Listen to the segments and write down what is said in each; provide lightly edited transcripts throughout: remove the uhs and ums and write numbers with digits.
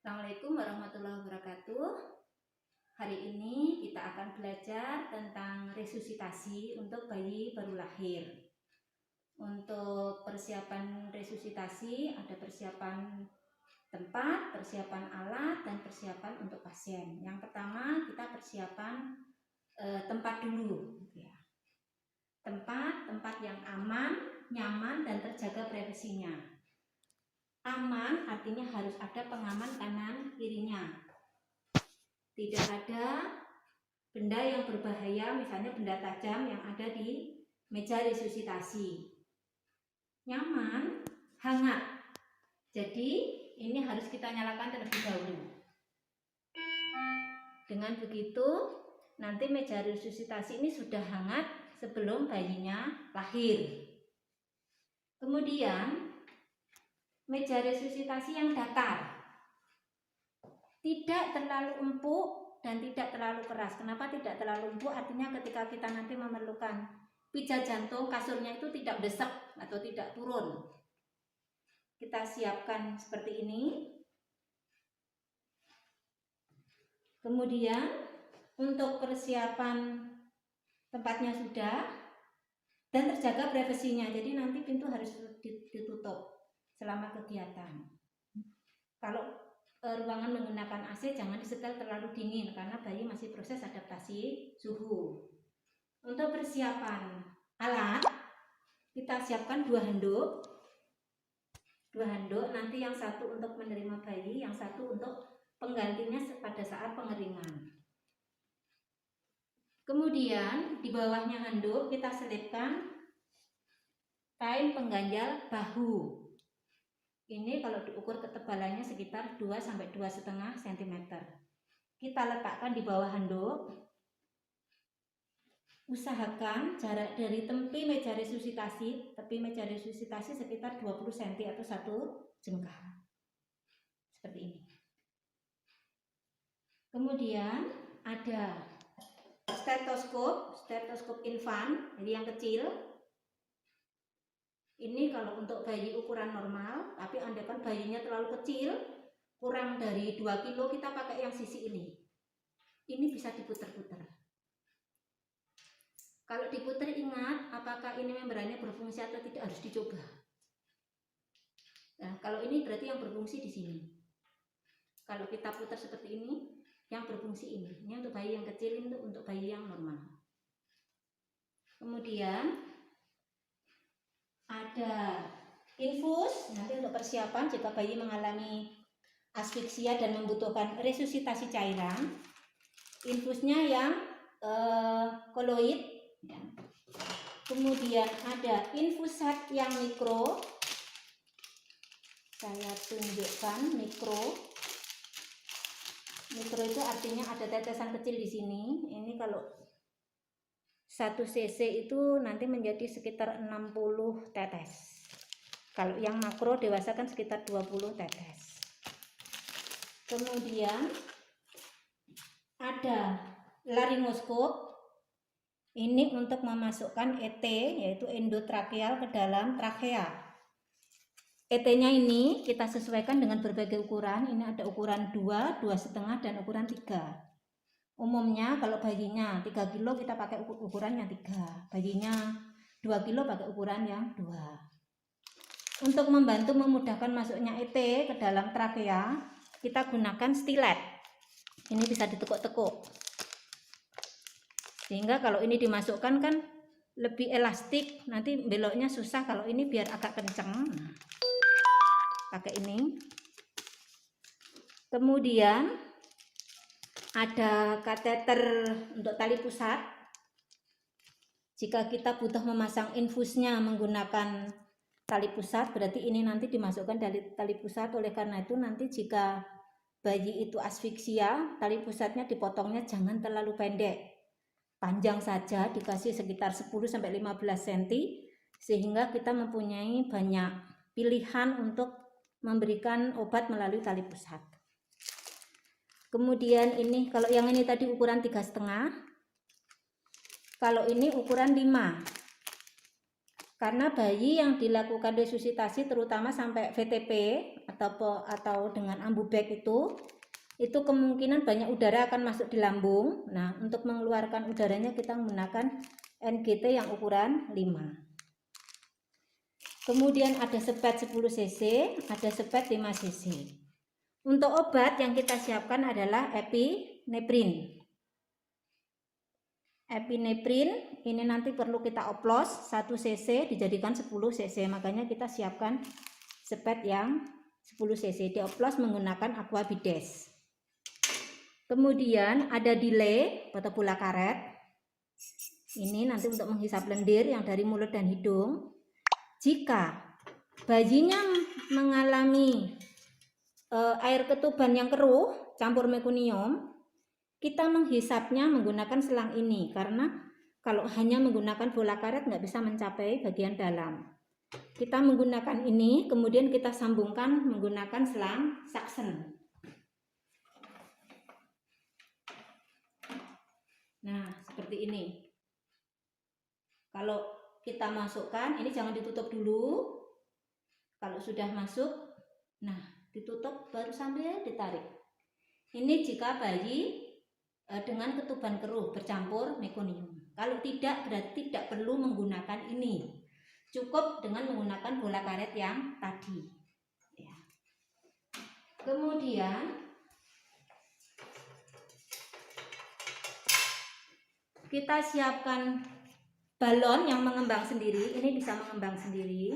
Assalamualaikum warahmatullahi wabarakatuh. Hari ini kita akan belajar tentang resusitasi untuk bayi baru lahir. Untuk persiapan resusitasi ada persiapan tempat, persiapan alat, dan persiapan untuk pasien. Yang pertama kita persiapan tempat dulu. Tempat yang aman, nyaman, dan terjaga privasinya. Aman artinya harus ada pengaman kanan kirinya. Tidak ada benda yang berbahaya, misalnya benda tajam yang ada di meja resusitasi. Nyaman, hangat. Jadi ini harus kita nyalakan terlebih dahulu. Dengan begitu nanti meja resusitasi ini sudah hangat sebelum bayinya lahir. Kemudian meja resusitasi yang datar, tidak terlalu empuk dan tidak terlalu keras. Kenapa tidak terlalu empuk? Artinya ketika kita nanti memerlukan pijat jantung, kasurnya itu tidak desek atau tidak turun. Kita siapkan seperti ini. Kemudian untuk persiapan tempatnya sudah dan terjaga privasinya. Jadi nanti pintu harus ditutup selama kegiatan. Kalau ruangan menggunakan AC jangan disetel terlalu dingin karena bayi masih proses adaptasi suhu. Untuk persiapan alat kita siapkan dua handuk. Nanti yang satu untuk menerima bayi, yang satu untuk penggantinya pada saat pengeringan. Kemudian di bawahnya handuk kita selipkan kain pengganjal bahu. Ini kalau diukur ketebalannya sekitar 2-2,5 cm. Kita letakkan di bawah handuk. Usahakan jarak dari tepi meja resusitasi sekitar 20 cm atau 1 jengkal. Seperti ini. Kemudian ada stetoskop infant, jadi yang kecil. Ini kalau untuk bayi ukuran normal, tapi andaikan bayinya terlalu kecil, kurang dari 2 kilo, kita pakai yang sisi ini. Ini bisa diputer-puter. Kalau diputer ingat, apakah ini membrannya berfungsi atau tidak, harus dicoba. Nah, kalau ini berarti yang berfungsi di sini. Kalau kita putar seperti ini, yang berfungsi ini. Ini untuk bayi yang kecil, ini untuk bayi yang normal. Kemudian ada infus, nanti untuk persiapan jika bayi mengalami asfiksia dan membutuhkan resusitasi cairan. Infusnya yang koloid. Kemudian ada infusat yang mikro. Saya tunjukkan mikro. Mikro itu artinya ada tetesan kecil di sini. Ini kalau 1 cc itu nanti menjadi sekitar 60 tetes. Kalau yang makro dewasa kan sekitar 20 tetes. Kemudian ada laringoskop. Ini untuk memasukkan ET yaitu endotrakeal ke dalam trakea. ET-nya ini kita sesuaikan dengan berbagai ukuran. Ini ada ukuran 2, 2,5 dan ukuran 3. Umumnya kalau bayinya 3 kilo kita pakai ukuran yang 3, bayinya 2 kilo pakai ukuran yang 2. Untuk membantu memudahkan masuknya ET ke dalam trakea, kita gunakan stilet. Ini bisa ditekuk-tekuk. Sehingga kalau ini dimasukkan kan lebih elastik, nanti beloknya susah. Kalau ini biar agak kenceng. Nah, pakai ini. Kemudian ada kateter untuk tali pusat. Jika kita butuh memasang infusnya menggunakan tali pusat, berarti ini nanti dimasukkan dari tali pusat. Oleh karena itu nanti jika bayi itu asfiksia, tali pusatnya dipotongnya jangan terlalu pendek. Panjang saja, dikasih sekitar 10-15 cm, sehingga kita mempunyai banyak pilihan untuk memberikan obat melalui tali pusat. Kemudian ini, kalau yang ini tadi ukuran 3,5, kalau ini ukuran 5. Karena bayi yang dilakukan resusitasi terutama sampai VTP atau dengan ambubek itu kemungkinan banyak udara akan masuk di lambung. Nah, untuk mengeluarkan udaranya kita menggunakan NGT yang ukuran 5. Kemudian ada sepet 10 cc, ada sepet 5 cc. Untuk obat yang kita siapkan adalah epineprin. Epineprin ini nanti perlu kita oplos 1 cc dijadikan 10 cc, makanya kita siapkan sepet yang 10 cc dioplos menggunakan aqua bides. Kemudian ada delay atau bola karet. Ini nanti untuk menghisap lendir yang dari mulut dan hidung. Jika bayinya mengalami air ketuban yang keruh campur mekonium, kita menghisapnya menggunakan selang ini, karena kalau hanya menggunakan bola karet nggak bisa mencapai bagian dalam. Kita menggunakan ini, kemudian kita sambungkan menggunakan selang suction. Nah, seperti ini. Kalau kita masukkan, ini jangan ditutup dulu. Kalau sudah masuk, nah ditutup baru sambil ditarik. Ini jika bayi dengan ketuban keruh bercampur mekonium. Kalau tidak, berarti tidak perlu menggunakan ini. Cukup dengan menggunakan bola karet yang tadi. Ya. Kemudian kita siapkan balon yang mengembang sendiri. Ini bisa mengembang sendiri.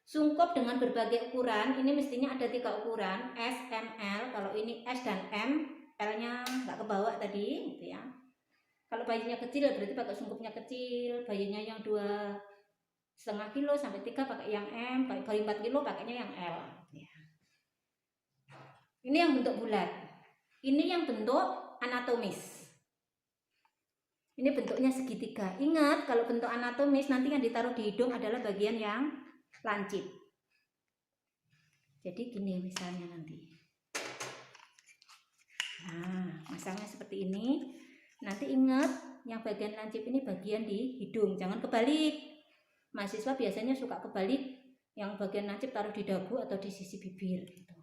Sungkup dengan berbagai ukuran. Ini mestinya ada 3 ukuran, S, M, L. Kalau ini S dan M, L-nya nggak ke bawah tadi, gitu ya. Kalau bayinya kecil berarti pakai sungkupnya kecil. Bayinya yang 2,5 kilo sampai 3 pakai yang M. Kalau bayi 4 kilo pakainya yang L. Ya. Ini yang bentuk bulat. Ini yang bentuk anatomis. Ini bentuknya segitiga. Ingat, kalau bentuk anatomis nanti yang ditaruh di hidung adalah bagian yang lancip. Jadi gini misalnya nanti. Nah, masangnya seperti ini. Nanti ingat, yang bagian lancip ini bagian di hidung, jangan kebalik. Mahasiswa biasanya suka kebalik, yang bagian lancip taruh di dagu atau di sisi bibir. Gitu.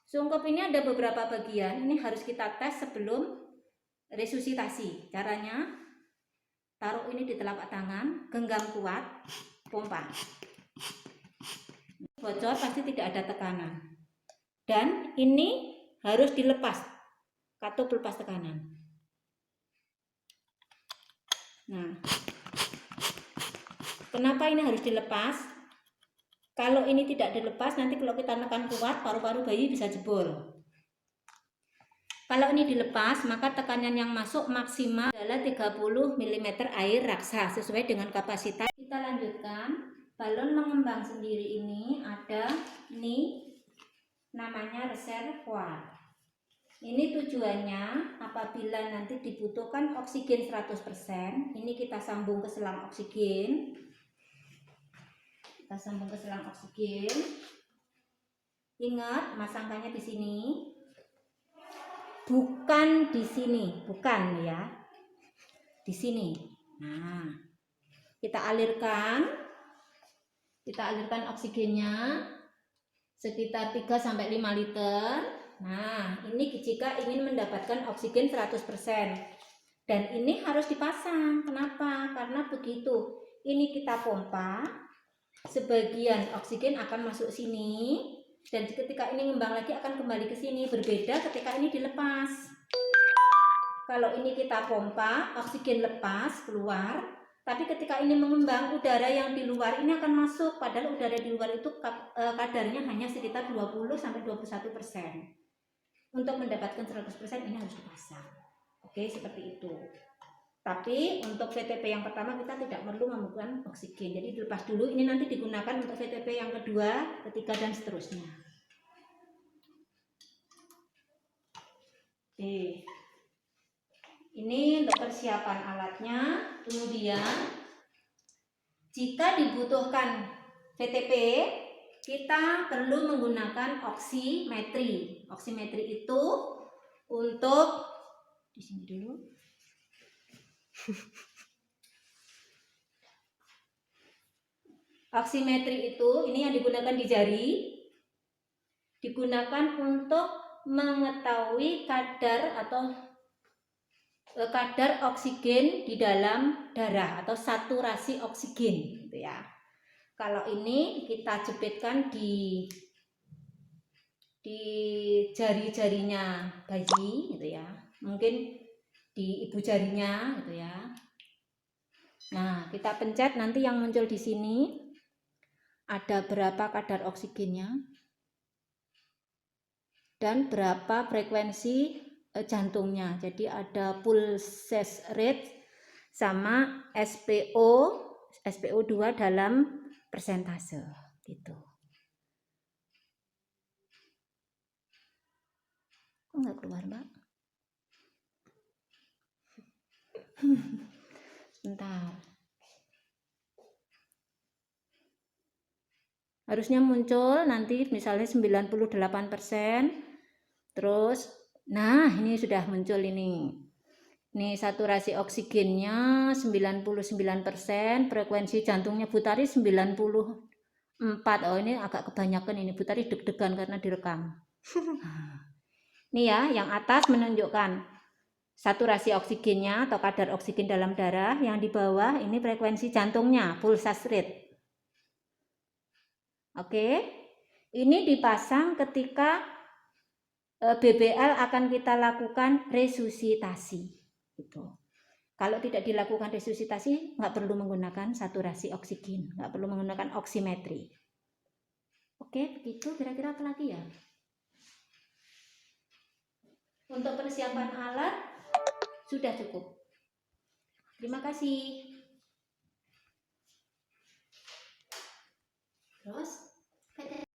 Sungkup ini ada beberapa bagian, ini harus kita tes sebelum resusitasi. Caranya, taruh ini di telapak tangan, genggam kuat, pompa. Bocor pasti tidak ada tekanan. Dan ini harus dilepas, katup lepas tekanan. Nah, kenapa ini harus dilepas? Kalau ini tidak dilepas, nanti kalau kita tekan kuat, paru-paru bayi bisa jebol. Kalau ini dilepas, maka tekanan yang masuk maksimal adalah 30 mm air raksa sesuai dengan kapasitas. Kita lanjutkan, balon mengembang sendiri ini ada ini namanya reservoir. Ini tujuannya apabila nanti dibutuhkan oksigen 100%, ini kita sambung ke selang oksigen. Kita sambung ke selang oksigen. Ingat, masangkannya di sini. Bukan di sini, bukan ya. Di sini. Nah, kita alirkan oksigennya sekitar 3-5 liter. Nah, ini jika ingin mendapatkan oksigen 100%. Dan ini harus dipasang. Kenapa? Karena begitu ini kita pompa, sebagian oksigen akan masuk sini, dan ketika ini ngembang lagi akan kembali ke sini. Berbeda ketika ini dilepas. Kalau ini kita pompa, oksigen lepas, keluar. Tapi ketika ini mengembang, udara yang di luar ini akan masuk. Padahal udara di luar itu kadarnya hanya sekitar 20-21%. Untuk mendapatkan 100% ini harus dipasang. Oke, seperti itu. Tapi untuk VTP yang pertama kita tidak perlu membutuhkan oksigen. Jadi dilepas dulu, ini nanti digunakan untuk VTP yang kedua, ketiga, dan seterusnya. Oke. Ini untuk persiapan alatnya. Kemudian jika dibutuhkan VTP, kita perlu menggunakan oksimetri. Oksimetri itu untuk di sini dulu. Oximetri itu, ini yang digunakan di jari, digunakan untuk mengetahui kadar atau kadar oksigen di dalam darah atau saturasi oksigen gitu ya. Kalau ini kita jepitkan di jari-jarinya bayi gitu ya. Mungkin di ibu jarinya gitu ya. Nah, kita pencet, nanti yang muncul di sini ada berapa kadar oksigennya dan berapa frekuensi jantungnya. Jadi ada pulse rate sama SpO2 dalam persentase gitu. Kok nggak keluar, Mbak? Bentar. Harusnya muncul nanti misalnya 98%. Terus, nah ini sudah muncul ini. Ini saturasi oksigennya 99%, frekuensi jantungnya Bu Tari 94. Oh, ini agak kebanyakan ini. Bu Tari deg-degan karena direkam. Ini ya, yang atas menunjukkan saturasi oksigennya atau kadar oksigen dalam darah, yang di bawah ini frekuensi jantungnya, pulse rate. Oke. Ini dipasang ketika BBL akan kita lakukan resusitasi. Gitu. Kalau tidak dilakukan resusitasi, nggak perlu menggunakan saturasi oksigen, nggak perlu menggunakan oximetri. Oke, begitu. Kira-kira apa lagi ya? Untuk persiapan alat sudah cukup. Terima kasih. Terus